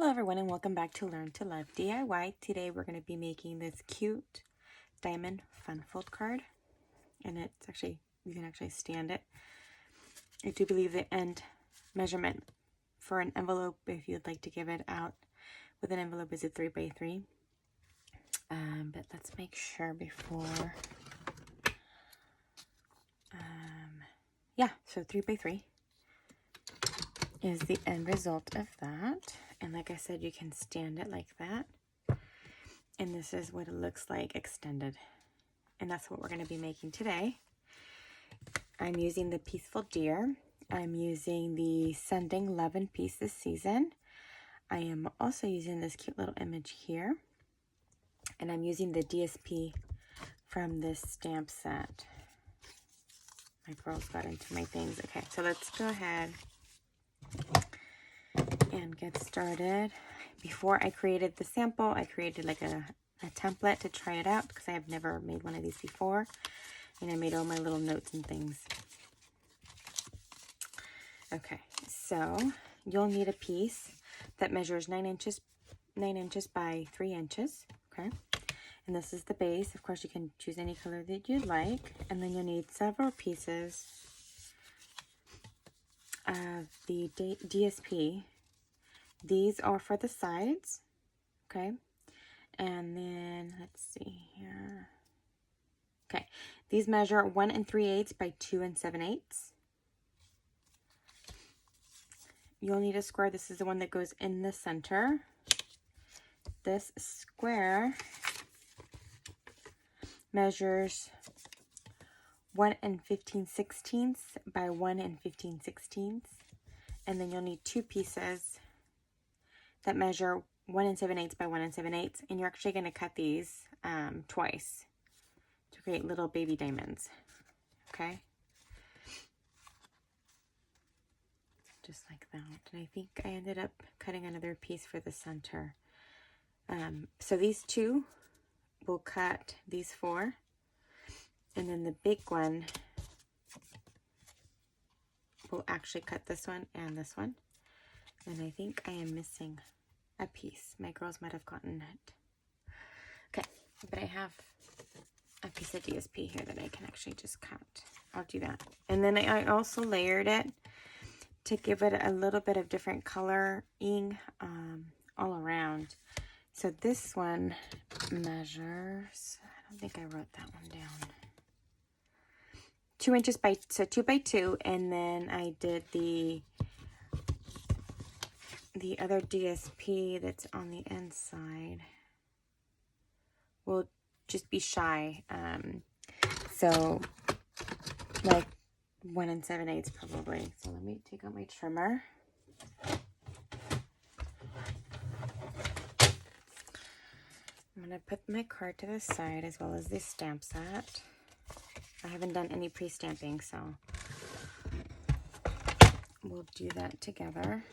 Hello everyone and welcome back to Learn to Love DIY. Today we're going to be making this cute diamond fun fold card, and it's actually, you can actually stand it. I do believe the end measurement for an envelope, if you'd like to give it out with an envelope, is a 3x3. But let's make sure before, so 3x3 is the end result of that. And like I said, you can stand it like that. And this is what it looks like extended. And that's what we're going to be making today. I'm using the Peaceful Deer. I'm using the Sending Love and Peace this season. I am also using this cute little image here. And I'm using the DSP from this stamp set. My girls got into my things. Okay, so let's go ahead and get started. Before I created the sample, I created like a template to try it out because I have never made one of these before. And I made all my little notes and things. Okay, so you'll need a piece that measures 9 inches by 3 inches. Okay, and this is the base. Of course, you can choose any color that you'd like. And then you'll need several pieces of the DSP. These are for the sides, okay? And then, let's see here. Okay, these measure 1 3/8 by 2 7/8. You'll need a square. This is the one that goes in the center. This square measures 1 15/16 by 1 15/16. And then you'll need 2 pieces that measure 1 7/8 by 1 7/8. And you're actually going to cut these twice to create little baby diamonds. Okay? Just like that. And I think I ended up cutting another piece for the center. So these two will cut these 4. And then the big one will actually cut this one and this one. And I think I am missing a piece. My girls might have gotten it. Okay, but I have a piece of DSP here that I can actually just cut. I'll do that. And then I also layered it to give it a little bit of different coloring all around. So this one measures, I don't think I wrote that one down. 2 inches by, so 2 by 2, and then I did the other DSP that's on the inside will just be shy. So like 1 7/8 probably. So let me take out my trimmer. I'm gonna put my card to the side as well as this stamp set. I haven't done any pre-stamping, so we'll do that together.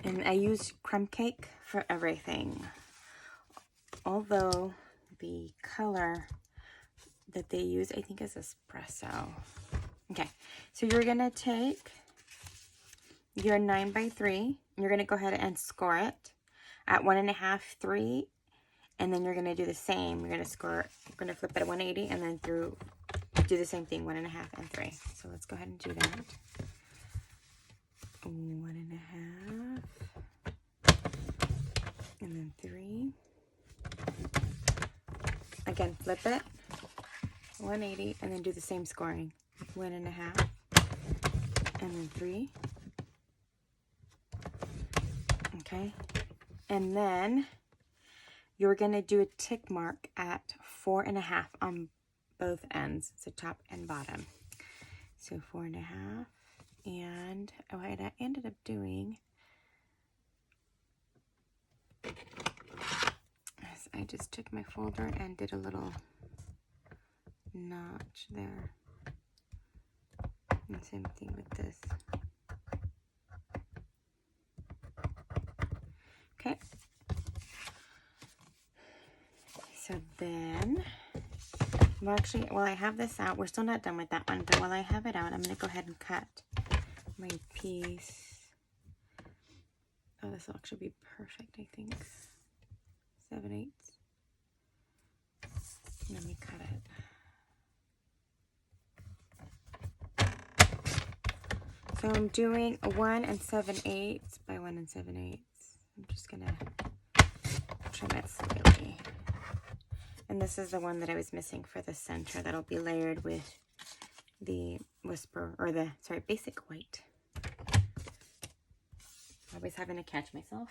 And I use crumb cake for everything. Although the color that they use, I think, is espresso. Okay, so you're gonna take your 9 by 3. You're gonna go ahead and score it at 1 1/2, 3. And then you're going to do the same. You're going to score, you're going to flip it at 180 and then do the same thing, 1 1/2 and 3. So let's go ahead and do that. 1 1/2 and then 3. Again, flip it, 180, and then do the same scoring. 1 1/2 and then 3. Okay. And then you're going to do a tick mark at 4 1/2 on both ends, so top and bottom. So 4 1/2, and what I ended up doing is I just took my folder and did a little notch there. And same thing with this. Okay. So then, well, actually, while I have this out, we're still not done with that one, but while I have it out, I'm going to go ahead and cut my piece Oh, this will actually be perfect, I think. 7/8. Let me cut it. So I'm doing a 1 7/8 by 1 7/8. I'm just gonna trim it slightly. And this is the one that I was missing for the center. That'll be layered with the Whisper, or the, sorry, Basic White. Always having to catch myself.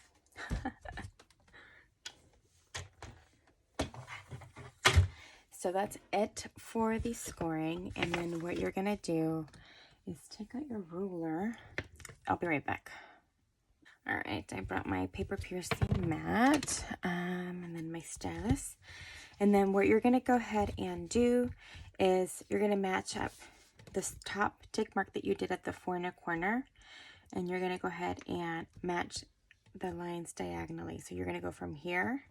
So that's it for the scoring. And then what you're gonna do is take out your ruler. I'll be right back. All right, I brought my paper piercing mat, and then my stylus. And then what you're gonna go ahead and do is you're gonna match up this top tick mark that you did at the 4 1/4, and you're gonna go ahead and match the lines diagonally. So you're gonna go from here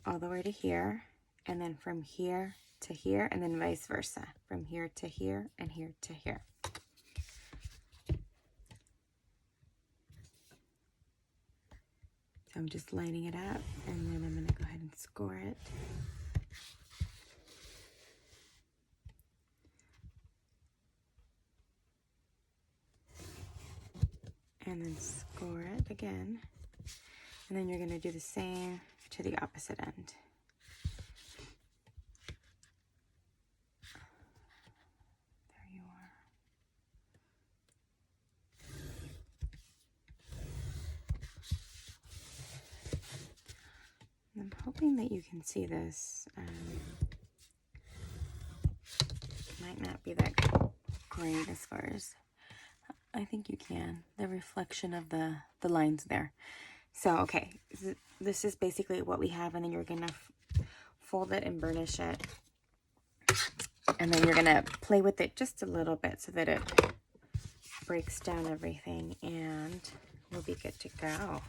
all the way to here, and then from here to here, and then vice versa, from here to here and here to here. So I'm just lining it up, and then I'm gonna go ahead and score it. And then score it again. And then you're gonna do the same to the opposite end. There you are. I'm hoping that you can see this. Might not be that great as far as, I think you can. The reflection of the lines there. So, okay, this is basically what we have, and then you're gonna fold it and burnish it. And then you're gonna play with it just a little bit so that it breaks down everything, and we'll be good to go.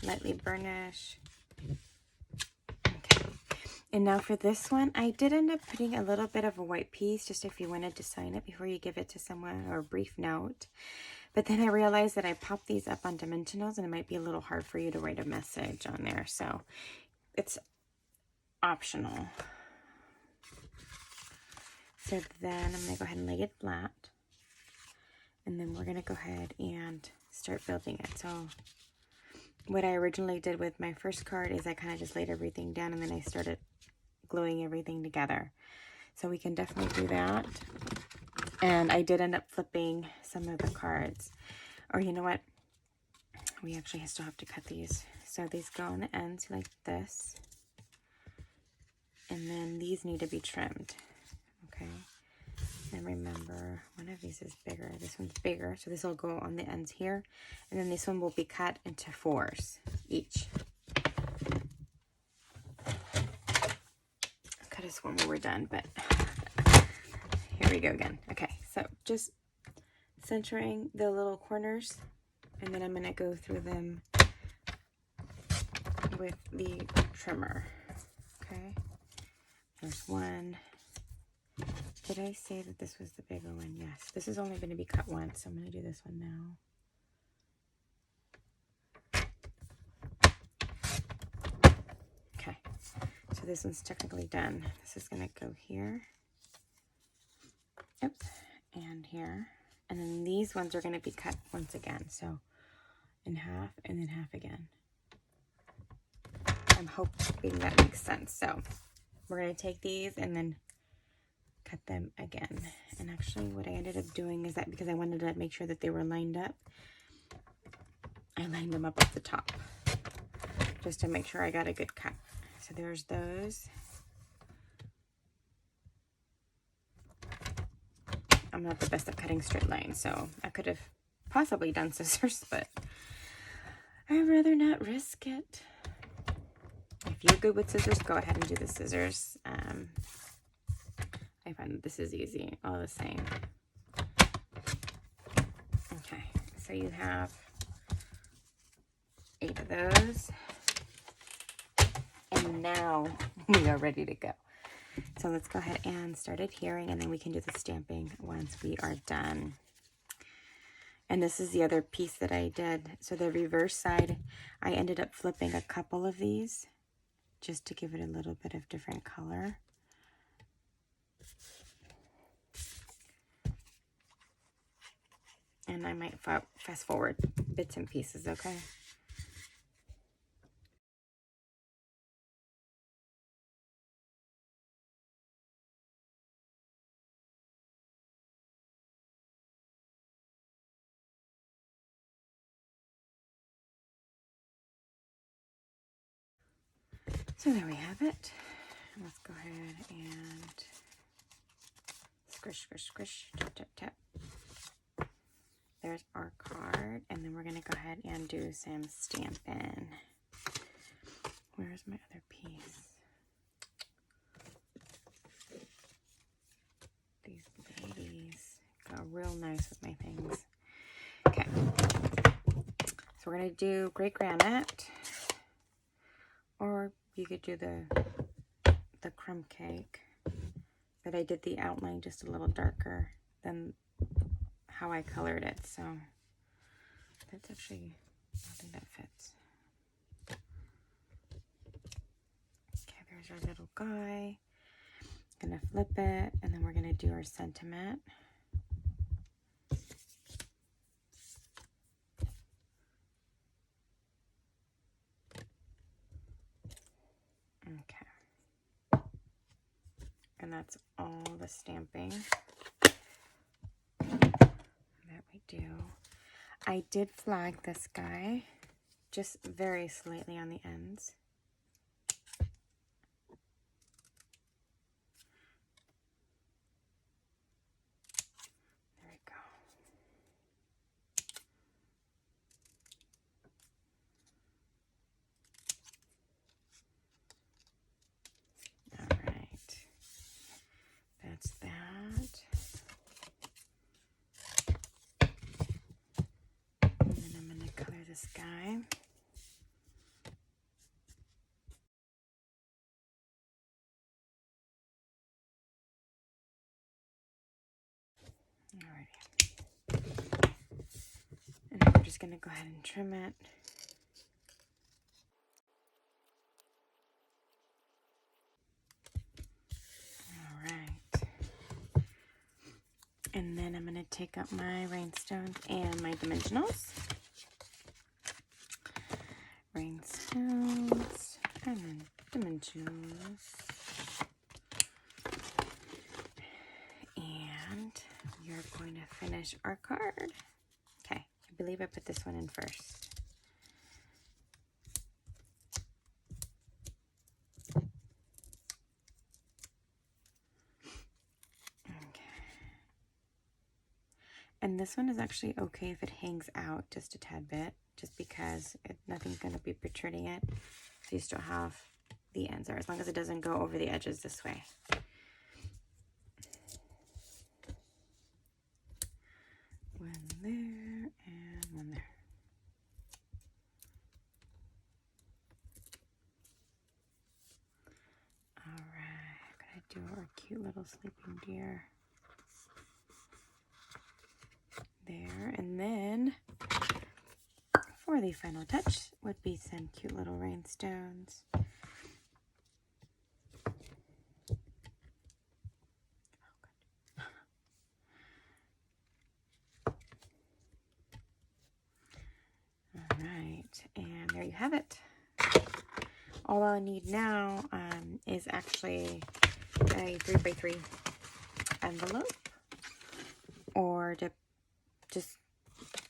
Lightly burnish. Okay. And now for this one, I did end up putting a little bit of a white piece, just if you wanted to sign it before you give it to someone, or a brief note. But then I realized that I popped these up on dimensionals, and it might be a little hard for you to write a message on there. So it's optional. So then I'm going to go ahead and lay it flat. And then we're going to go ahead and start building it. So what I originally did with my first card is I kind of just laid everything down, and then I started gluing everything together. So we can definitely do that. And I did end up flipping some of the cards. Or you know what? We actually still have to cut these. So these go on the ends like this. And then these need to be trimmed. Okay. And remember, one of these is bigger. This one's bigger, so this will go on the ends here. And then this one will be cut into 4s each. I'll cut this one when we're done, but here we go again. Okay, so just centering the little corners, and then I'm going to go through them with the trimmer. Okay, there's one. Did I say that this was the bigger one? Yes. This is only going to be cut once, so I'm going to do this one now. Okay. So this one's technically done. This is going to go here. Yep. And here. And then these ones are going to be cut once again. So in half and then half again. I'm hoping that makes sense. So we're going to take these and then cut them again. And actually what I ended up doing is that, because I wanted to make sure that they were lined up, I lined them up at the top just to make sure I got a good cut. So there's those. I'm not the best at cutting straight lines, so I could have possibly done scissors, but I'd rather not risk it. If you're good with scissors, go ahead and do the scissors. I find that this is easy, all the same. Okay, so you have 8 of those. And now we are ready to go. So let's go ahead and start adhering, and then we can do the stamping once we are done. And this is the other piece that I did. So the reverse side, I ended up flipping a couple of these just to give it a little bit of different color. And I might fast forward bits and pieces, okay? So there we have it. Let's go ahead and squish, squish, squish, tap, tap, tap. There's our card, and then we're going to go ahead and do some stamping. Where's my other piece? These ladies go real nice with my things. Okay, so we're going to do gray granite, or you could do the crumb cake, but I did the outline just a little darker than how I colored it, so that's actually, I think that fits. Okay, there's our little guy. Gonna flip it, and then we're gonna do our sentiment. Okay, and that's all the stamping that we do. I did flag this guy just very slightly on the ends. There we go. All right, that's that. And then I'm gonna color this guy. Alrighty. And then we're just going to go ahead and trim it. Alright. And then I'm going to take up my rhinestones and my dimensionals. Rhinestones and then dimensionals. And we are going to finish our card. Okay, I believe I put this one in first. And this one is actually okay if it hangs out just a tad bit, just because nothing's going to be protruding it. So you still have the ends there, as long as it doesn't go over the edges this way. One there and one there. All right, I'm going to do our cute little sleeping deer. There, and then for the final touch would be some cute little rhinestones. All right, and there you have it. All I need now is actually a 3x3 envelope, or to just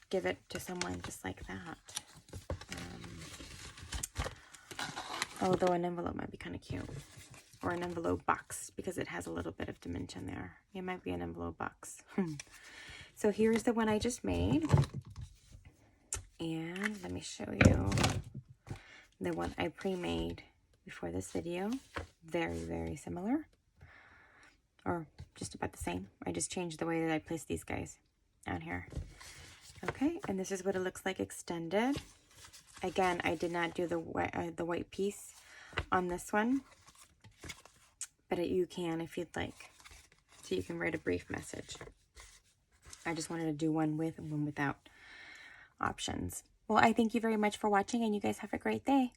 give it to someone just like that. Although an envelope might be kind of cute, or an envelope box, because it has a little bit of dimension there. It might be an envelope box. So here's the one I just made. And let me show you the one I pre-made before this video. Very, very similar. Or just about the same. I just changed the way that I place these guys down here. Okay, and this is what it looks like extended. Again, I did not do the white piece on this one, but you can if you'd like. So you can write a brief message. I just wanted to do one with and one without options. Well, I thank you very much for watching, and you guys have a great day.